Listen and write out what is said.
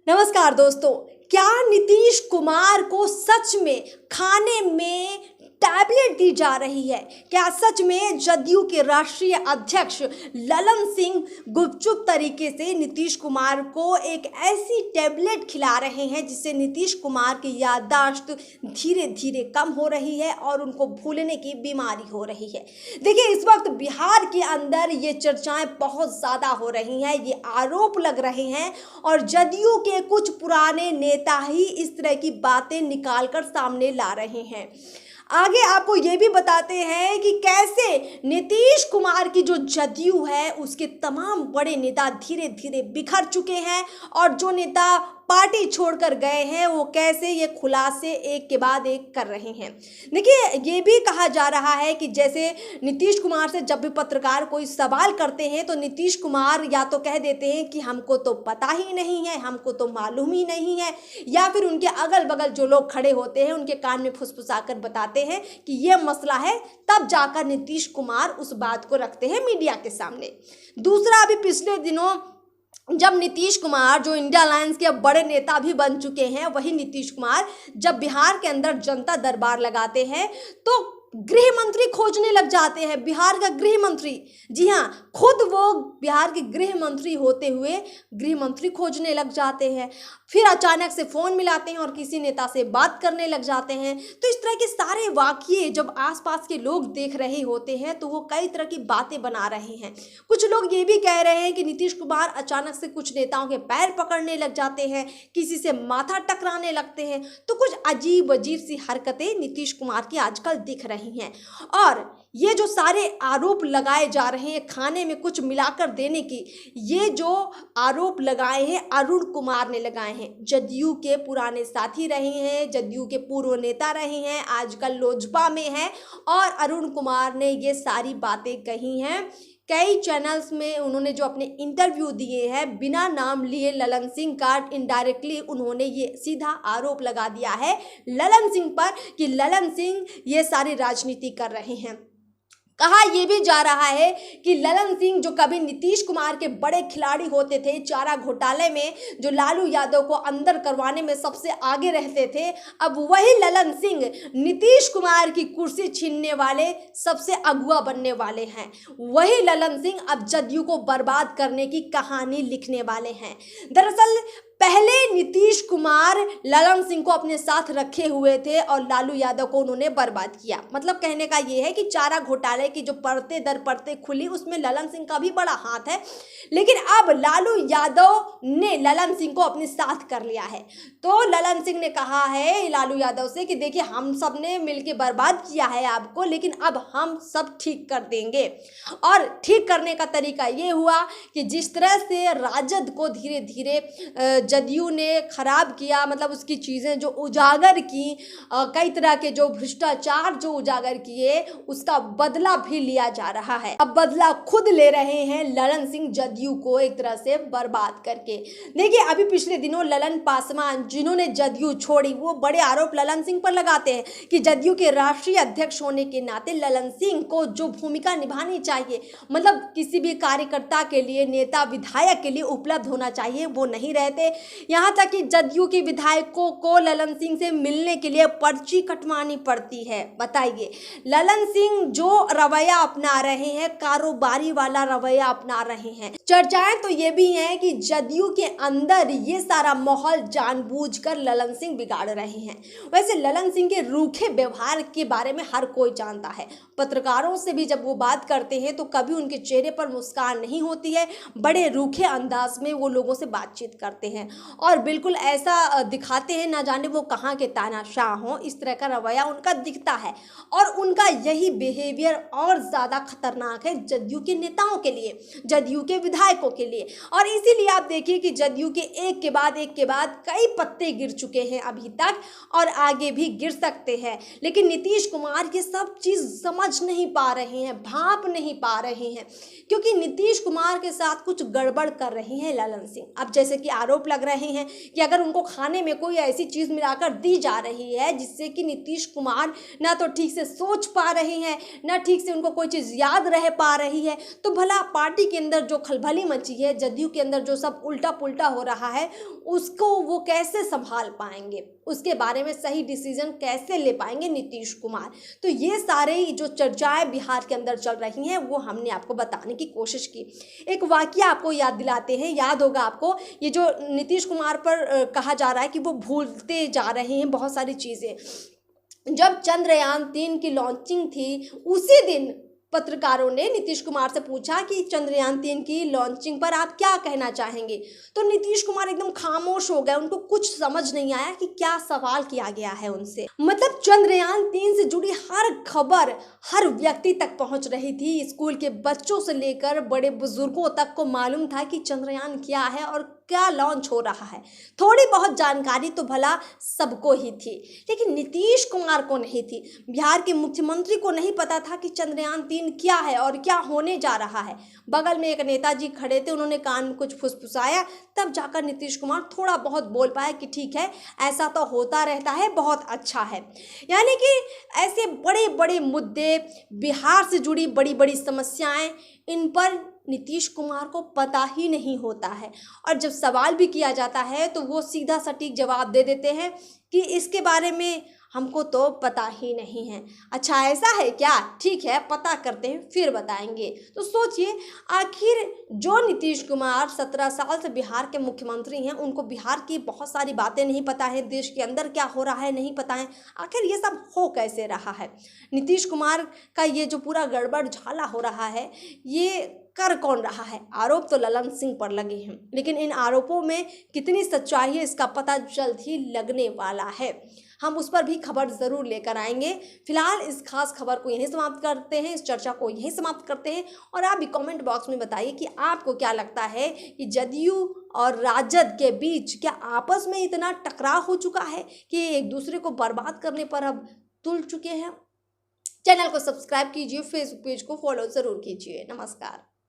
नमस्कार दोस्तों। क्या नीतीश कुमार को सच में खाने में टैबलेट दी जा रही है? क्या सच में जदयू के राष्ट्रीय अध्यक्ष ललन सिंह गुपचुप तरीके से नीतीश कुमार को एक ऐसी टैबलेट खिला रहे हैं जिससे नीतीश कुमार की याददाश्त धीरे धीरे कम हो रही है और उनको भूलने की बीमारी हो रही है? देखिए, इस वक्त बिहार के अंदर ये चर्चाएं बहुत ज़्यादा हो रही हैं, ये आरोप लग रहे हैं और जदयू के कुछ पुराने नेता ही इस तरह की बातें निकालकर सामने ला रहे हैं। आगे आपको ये भी बताते हैं कि कैसे नीतीश कुमार की जो जदयू है उसके तमाम बड़े नेता धीरे धीरे बिखर चुके हैं और जो नेता पार्टी छोड़कर गए हैं वो कैसे ये खुलासे एक के बाद एक कर रहे हैं। देखिए, ये भी कहा जा रहा है कि जैसे नीतीश कुमार से जब भी पत्रकार कोई सवाल करते हैं तो नीतीश कुमार या तो कह देते हैं कि हमको तो पता ही नहीं है, हमको तो मालूम ही नहीं है, या फिर उनके अगल बगल जो लोग खड़े होते हैं उनके कान में फुसफुसाकर बताते हैं कि ये मसला है, तब जाकर नीतीश कुमार उस बात को रखते हैं मीडिया के सामने। दूसरा, अभी पिछले दिनों जब नीतीश कुमार जो इंडिया अलायंस के अब बड़े नेता भी बन चुके हैं, वही नीतीश कुमार जब बिहार के अंदर जनता दरबार लगाते हैं तो गृह मंत्री खोजने लग जाते हैं। बिहार का गृह मंत्री, जी हाँ, खुद वो बिहार के गृह मंत्री होते हुए गृह मंत्री खोजने लग जाते हैं। फिर अचानक से फ़ोन मिलाते हैं और किसी नेता से बात करने लग जाते हैं। तो इस तरह के सारे वाक़ये जब आसपास के लोग देख रहे होते हैं तो वो कई तरह की बातें बना रहे हैं। कुछ लोग ये भी कह रहे हैं कि नीतीश कुमार अचानक से कुछ नेताओं के पैर पकड़ने लग जाते हैं, किसी से माथा टकराने लगते हैं। तो कुछ अजीब अजीब सी हरकतें नीतीश कुमार की आजकल दिख रही हैं। और ये जो सारे आरोप लगाए जा रहे हैं खाने में कुछ मिलाकर देने की, ये जो आरोप लगाए हैं अरुण कुमार ने लगाए हैं। जदयू के पुराने साथी रहे हैं, जदयू के पूर्व नेता रहे हैं, आजकल लोजपा में हैं और अरुण कुमार ने ये सारी बातें कही हैं। कई चैनल्स में उन्होंने जो अपने इंटरव्यू दिए हैं बिना नाम लिए ललन सिंह का, इनडायरेक्टली उन्होंने ये सीधा आरोप लगा दिया है ललन सिंह पर कि ललन सिंह ये सारी राजनीति कर रहे हैं। कहा यह भी जा रहा है कि ललन सिंह जो कभी नीतीश कुमार के बड़े खिलाड़ी होते थे, चारा घोटाले में जो लालू यादव को अंदर करवाने में सबसे आगे रहते थे, अब वही ललन सिंह नीतीश कुमार की कुर्सी छीनने वाले सबसे अगुआ बनने वाले हैं। वही ललन सिंह अब जदयू को बर्बाद करने की कहानी लिखने वाले हैं। दरअसल पहले नीतीश कुमार ललन सिंह को अपने साथ रखे हुए थे और लालू यादव को उन्होंने बर्बाद किया। मतलब कहने का ये है कि चारा घोटाले की जो परतें दर परतें खुली उसमें ललन सिंह का भी बड़ा हाथ है, लेकिन अब लालू यादव ने ललन सिंह को अपने साथ कर लिया है। तो ललन सिंह ने कहा है लालू यादव से कि देखिए, हम सब ने मिलकर बर्बाद किया है आपको, लेकिन अब हम सब ठीक कर देंगे। और ठीक करने का तरीका ये हुआ कि जिस तरह से राजद को धीरे धीरे जदयू ने खराब किया, मतलब उसकी चीज़ें जो उजागर की, कई तरह के जो भ्रष्टाचार जो उजागर किए, उसका बदला भी लिया जा रहा है। अब बदला खुद ले रहे हैं ललन सिंह जदयू को एक तरह से बर्बाद करके। देखिए, अभी पिछले दिनों ललन पासवान जिन्होंने जदयू छोड़ी, वो बड़े आरोप ललन सिंह पर लगाते हैं कि जदयू के राष्ट्रीय अध्यक्ष होने के नाते ललन सिंह को जो भूमिका निभानी चाहिए, मतलब किसी भी कार्यकर्ता के लिए, नेता विधायक के लिए उपलब्ध होना चाहिए, वो नहीं रहते। यहाँ तक कि जदयू के विधायकों को ललन सिंह से मिलने के लिए पर्ची कटवानी पड़ती है। बताइए, ललन सिंह जो रवैया अपना रहे हैं, कारोबारी वाला रवैया अपना रहे हैं। चर्चाएं तो ये भी हैं कि जदयू के अंदर ये सारा माहौल जानबूझकर ललन सिंह बिगाड़ रहे हैं। वैसे ललन सिंह के रूखे व्यवहार के बारे में हर कोई जानता है। पत्रकारों से भी जब वो बात करते हैं तो कभी उनके चेहरे पर मुस्कान नहीं होती है, बड़े रूखे अंदाज में वो लोगों से बातचीत करते हैं और बिल्कुल ऐसा दिखाते हैं ना जाने वो कहाँ के तानाशाह हों। इस तरह का रवैया उनका दिखता है और उनका यही बिहेवियर और ज़्यादा खतरनाक है जदयू के नेताओं के लिए, जदयू के विधायकों के लिए। और इसीलिए आप देखिए कि जदयू के एक के बाद कई पत्ते गिर चुके हैं अभी तक और आगे भी गिर सकते हैं। लेकिन नीतीश कुमार ये सब चीज़ समझ नहीं पा रहे हैं, भाप नहीं पा रहे हैं, क्योंकि नीतीश कुमार के साथ कुछ गड़बड़ कर रहे हैं ललन सिंह। अब जैसे कि आरोप लग रहे हैं कि अगर उनको खाने में कोई ऐसी चीज़ मिलाकर दी जा रही है जिससे कि नीतीश कुमार ना तो ठीक से सोच पा रहे हैं, ना ठीक से उनको कोई चीज़ याद रह पा रही है, तो भला पार्टी के अंदर जो खलबली मची है, जदयू के अंदर जो सब उल्टा पुल्टा हो रहा है, उसको वो कैसे संभाल पाएंगे, उसके बारे में सही डिसीजन कैसे ले पाएंगे नीतीश कुमार। तो ये सारे जो चर्चाएं बिहार के अंदर चल रही हैं वो हमने आपको बताने की कोशिश की। एक वाकया आपको याद दिलाते हैं, याद होगा आपको, ये जो नीतीश कुमार पर कहा जा रहा है कि वो भूलते जा रहे हैं बहुत सारी चीज़ें। जब चंद्रयान-3 की लॉन्चिंग थी, उसी दिन पत्रकारों ने नीतीश कुमार से पूछा कि चंद्रयान-3 की लॉन्चिंग पर आप क्या कहना चाहेंगे। तो नीतीश कुमार एकदम खामोश हो गए, उनको कुछ समझ नहीं आया कि क्या सवाल किया गया है उनसे। मतलब चंद्रयान-3 से जुड़ी हर खबर हर व्यक्ति तक पहुंच रही थी। स्कूल के बच्चों से लेकर बड़े बुजुर्गों तक को मालूम था कि चंद्रयान क्या है और क्या लॉन्च हो रहा है। थोड़ी बहुत जानकारी तो भला सबको ही थी, लेकिन नीतीश कुमार को नहीं थी। बिहार के मुख्यमंत्री को नहीं पता था कि चंद्रयान-3 क्या है और क्या होने जा रहा है। बगल में एक नेताजी खड़े थे, उन्होंने कान में कुछ फुसफुसाया, तब जाकर नीतीश कुमार थोड़ा बहुत बोल पाए कि ठीक है, ऐसा तो होता रहता है, बहुत अच्छा है। यानी कि ऐसे बड़े बड़े मुद्दे, बिहार से जुड़ी बड़ी बड़ी समस्याएं, इन पर नीतीश कुमार को पता ही नहीं होता है। और जब सवाल भी किया जाता है तो वो सीधा सटीक जवाब दे देते हैं कि इसके बारे में हमको तो पता ही नहीं है। अच्छा ऐसा है क्या? ठीक है, पता करते हैं फिर बताएंगे। तो सोचिए, आखिर जो नीतीश कुमार 17 साल से बिहार के मुख्यमंत्री हैं, उनको बिहार की बहुत सारी बातें नहीं पता है, देश के अंदर क्या हो रहा है नहीं पता है। आखिर ये सब हो कैसे रहा है? नीतीश कुमार का ये जो पूरा गड़बड़ झाला हो रहा है, ये कर कौन रहा है? आरोप तो ललन सिंह पर लगे हैं, लेकिन इन आरोपों में कितनी सच्चाई है इसका पता जल्द ही लगने वाला है। हम उस पर भी खबर ज़रूर लेकर आएंगे। फिलहाल इस खास खबर को यहीं समाप्त करते हैं, इस चर्चा को यहीं समाप्त करते हैं। और आप भी कमेंट बॉक्स में बताइए कि आपको क्या लगता है कि जदयू और राजद के बीच क्या आपस में इतना टकराव हो चुका है कि एक दूसरे को बर्बाद करने पर अब तुल चुके हैं? चैनल को सब्सक्राइब कीजिए, फेसबुक पेज को फॉलो ज़रूर कीजिए। नमस्कार।